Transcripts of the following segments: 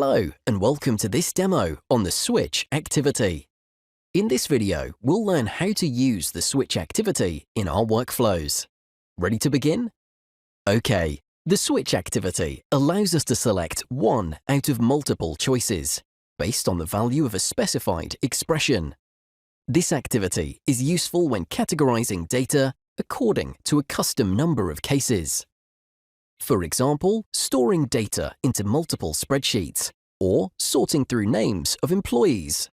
Hello and welcome to this demo on the switch activity. In this video, we'll learn how to use the switch activity in our workflows. Ready to begin? Okay, the switch activity allows us to select one out of multiple choices based on the value of a specified expression. This activity is useful when categorizing data according to a custom number of cases. For example, storing data into multiple spreadsheets or sorting through names of employees.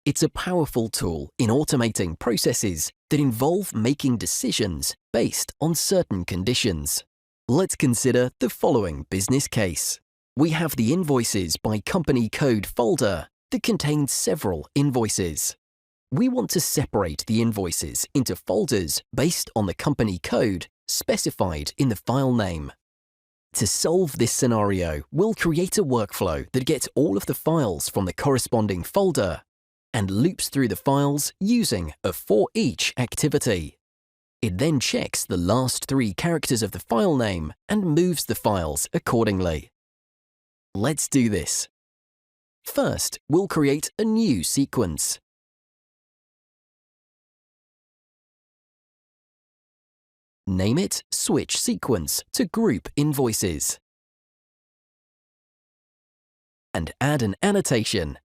It's a powerful tool in automating processes that involve making decisions based on certain conditions. Let's consider the following business case. We have the Invoices by Company Code folder that contains several invoices. We want to separate the invoices into folders based on the company code specified in the file name. To solve this scenario, we'll create a workflow that gets all of the files from the corresponding folder and loops through the files using a for each activity. It then checks the last three characters of the file name and moves the files accordingly. Let's do this. First, we'll create a new sequence. Name it Switch Sequence to group invoices. And add an annotation.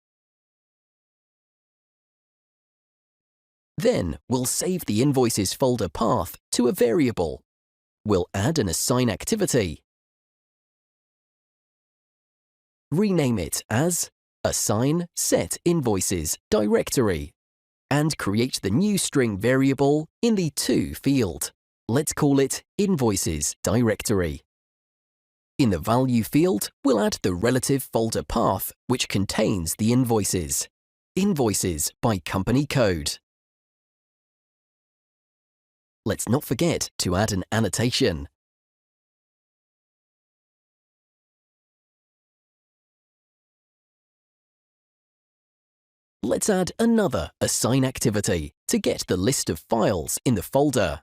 Then we'll save the Invoices folder path to a variable. We'll add an assign activity. Rename it as Assign Set Invoices Directory and create the new string variable in the To field. Let's call it Invoices Directory. In the Value field, we'll add the relative folder path which contains the invoices. Invoices by Company Code. Let's not forget to add an annotation. Let's add another assign activity to get the list of files in the folder.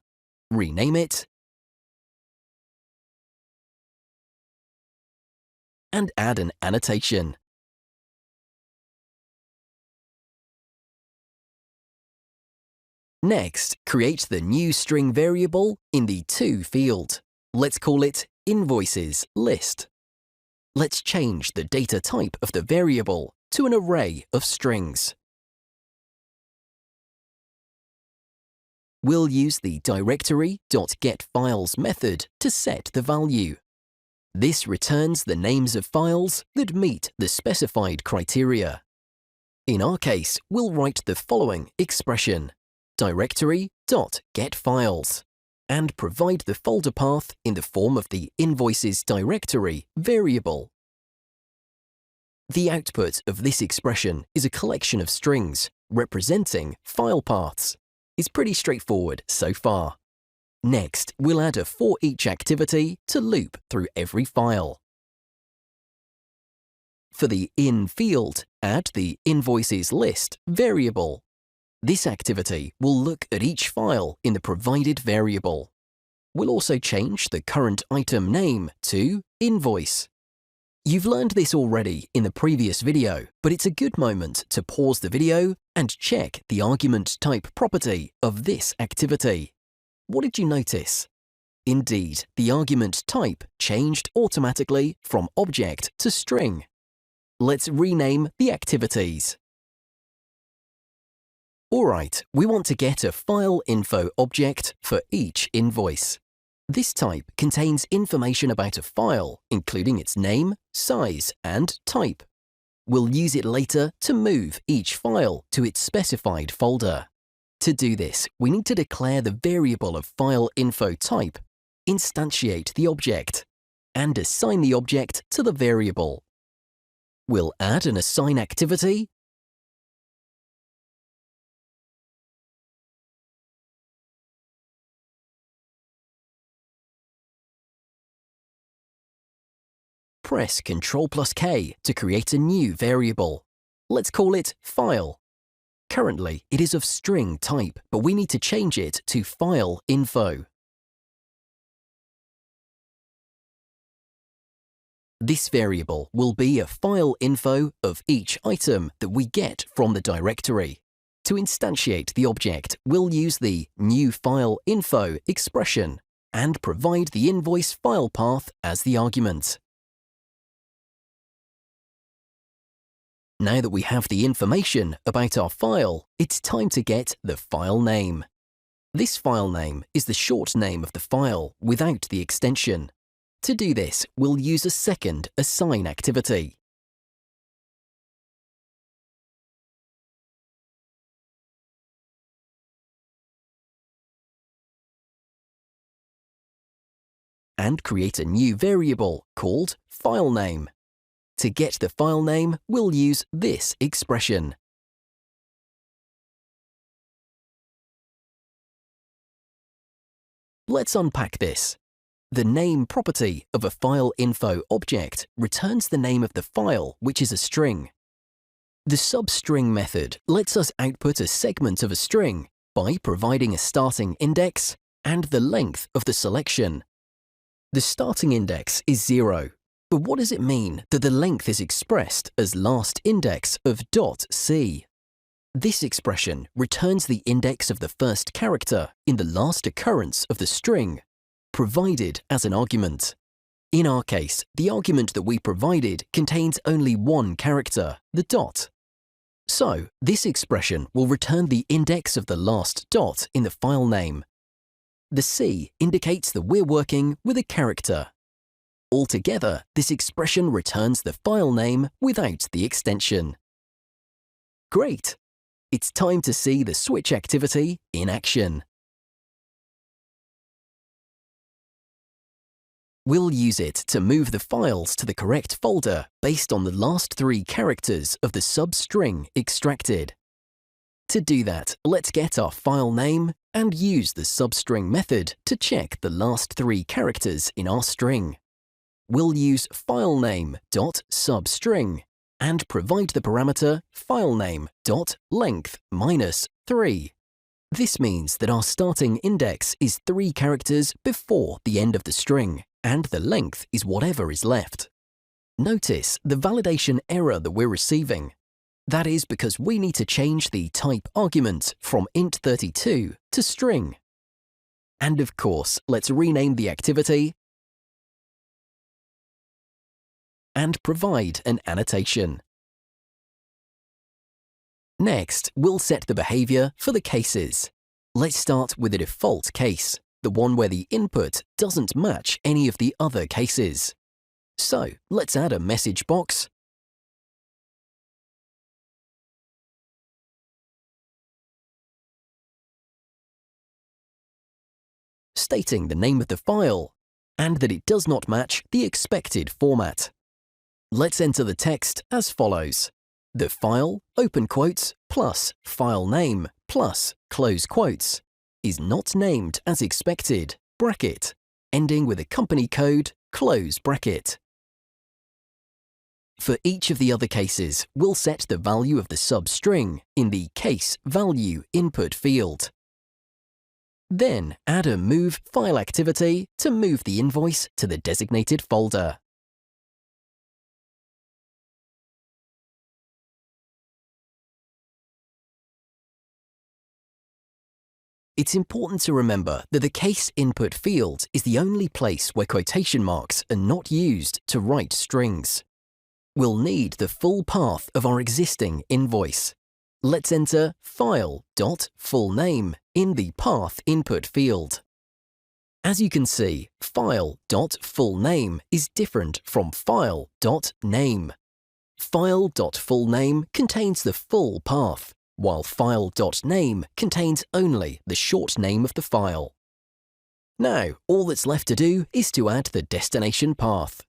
Rename it and add an annotation. Next, create the new string variable in the To field. Let's call it Invoices List. Let's change the data type of the variable to an array of strings. We'll use the directory.getFiles method to set the value. This returns the names of files that meet the specified criteria. In our case, we'll write the following expression, directory.getFiles, and provide the folder path in the form of the Invoices Directory variable. The output of this expression is a collection of strings representing file paths. It's pretty straightforward so far. Next, we'll add a for each activity to loop through every file. For the In field, add the Invoices List variable. This activity will look at each file in the provided variable. We'll also change the current item name to Invoice. You've learned this already in the previous video, but it's a good moment to pause the video and check the argument type property of this activity. What did you notice? Indeed, the argument type changed automatically from object to string. Let's rename the activities. Alright, we want to get a file info object for each invoice. This type contains information about a file, including its name, size, and type. We'll use it later to move each file to its specified folder. To do this, we need to declare the variable of file info type, instantiate the object, and assign the object to the variable. We'll add an assign activity, press Ctrl+K to create a new variable. Let's call it File. Currently, it is of string type, but we need to change it to File Info. This variable will be a file info of each item that we get from the directory. To instantiate the object, we'll use the new file info expression and provide the invoice file path as the argument. Now that we have the information about our file, it's time to get the file name. This file name is the short name of the file without the extension. To do this, we'll use a second assign activity. And create a new variable called filename. To get the file name, we'll use this expression. Let's unpack this. The name property of a file info object returns the name of the file, which is a string. The substring method lets us output a segment of a string by providing a starting index and the length of the selection. The starting index is 0, but what does it mean that the length is expressed as last index of .c? This expression returns the index of the first character in the last occurrence of the string, provided as an argument. In our case, the argument that we provided contains only one character, the dot. So, this expression will return the index of the last dot in the file name. The C indicates that we're working with a character. Altogether, this expression returns the file name without the extension. Great! It's time to see the switch activity in action. We'll use it to move the files to the correct folder based on the last 3 characters of the substring extracted. To do that, let's get our file name and use the substring method to check the last 3 characters in our string. We'll use filename.substring and provide the parameter filename.length -3. This means that our starting index is 3 characters before the end of the string, and the length is whatever is left. Notice the validation error that we're receiving. That is because we need to change the type argument from int32 to string. And of course, let's rename the activity and provide an annotation. Next, we'll set the behavior for the cases. Let's start with the default case, the one where the input doesn't match any of the other cases. So, let's add a message box stating the name of the file and that it does not match the expected format. Let's enter the text as follows. The file, open quotes, plus file name, plus close quotes, is not named as expected, bracket, ending with a company code, close bracket. For each of the other cases, we'll set the value of the substring in the case value input field. Then add a move file activity to move the invoice to the designated folder. It's important to remember that the case input field is the only place where quotation marks are not used to write strings. We'll need the full path of our existing invoice. Let's enter file.fullname in the path input field. As you can see, file.fullname is different from file.name. File.fullname contains the full path, while file.name contains only the short name of the file. Now, all that's left to do is to add the destination path.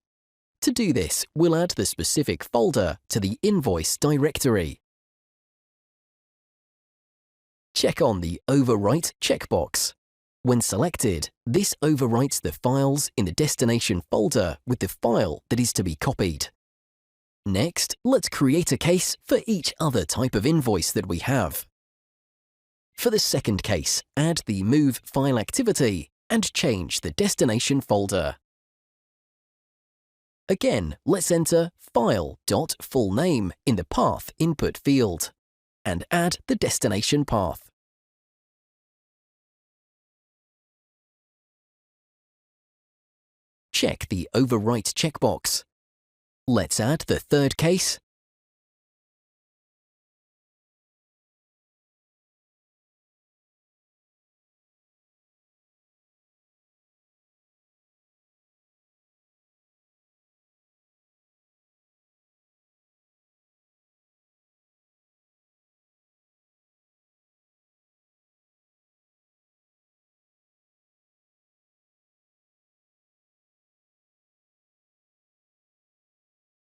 To do this, we'll add the specific folder to the invoice directory. Check on the Overwrite checkbox. When selected, this overwrites the files in the destination folder with the file that is to be copied. Next, let's create a case for each other type of invoice that we have. For the second case, add the move file activity and change the destination folder. Again, let's enter file.fullname in the path input field and add the destination path. Check the Overwrite checkbox. Let's add the third case.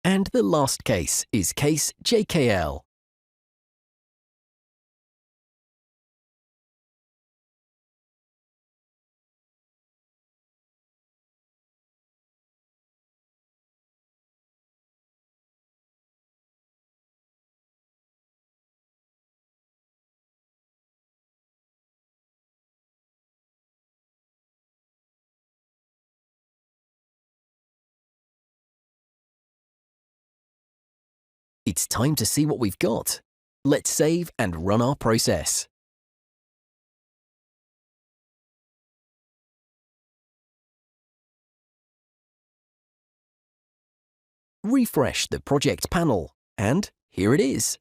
And the last case is case JKL. It's time to see what we've got. Let's save and run our process. Refresh the project panel, and here it is.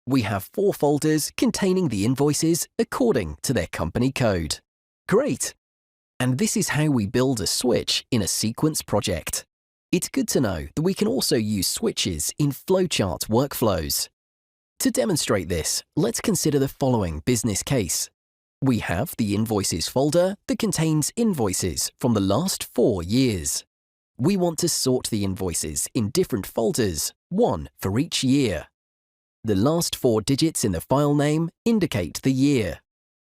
We have 4 folders containing the invoices according to their company code. Great! And this is how we build a switch in a sequence project. It's good to know that we can also use switches in flowchart workflows. To demonstrate this, let's consider the following business case. We have the Invoices folder that contains invoices from the last 4 years. We want to sort the invoices in different folders, one for each year. The last 4 digits in the file name indicate the year.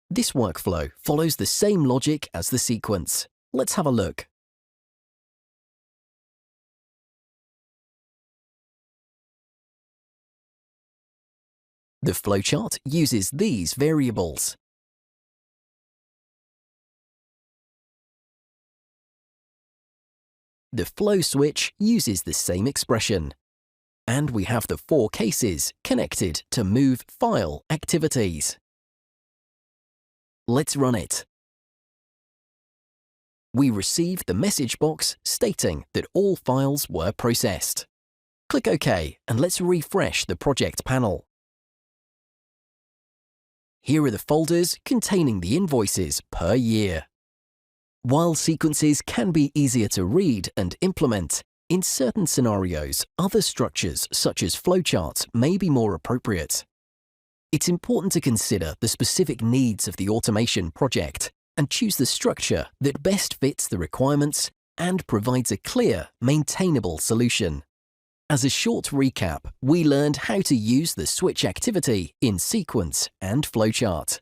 This workflow follows the same logic as the sequence. Let's have a look. The flowchart uses these variables. The flow switch uses the same expression. And we have the 4 cases connected to move file activities. Let's run it. We receive the message box stating that all files were processed. Click OK and let's refresh the project panel. Here are the folders containing the invoices per year. While sequences can be easier to read and implement, in certain scenarios, other structures such as flowcharts may be more appropriate. It's important to consider the specific needs of the automation project and choose the structure that best fits the requirements and provides a clear, maintainable solution. As a short recap, we learned how to use the switch activity in sequence and flowchart.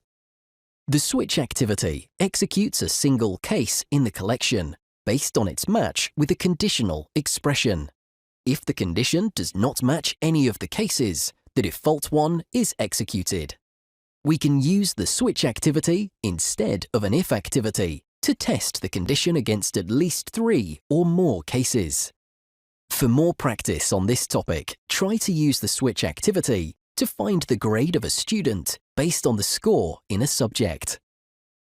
The switch activity executes a single case in the collection based on its match with a conditional expression. If the condition does not match any of the cases, the default one is executed. We can use the switch activity instead of an if activity to test the condition against at least 3 or more cases. For more practice on this topic, try to use the switch activity to find the grade of a student based on the score in a subject.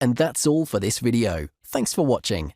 And that's all for this video. Thanks for watching.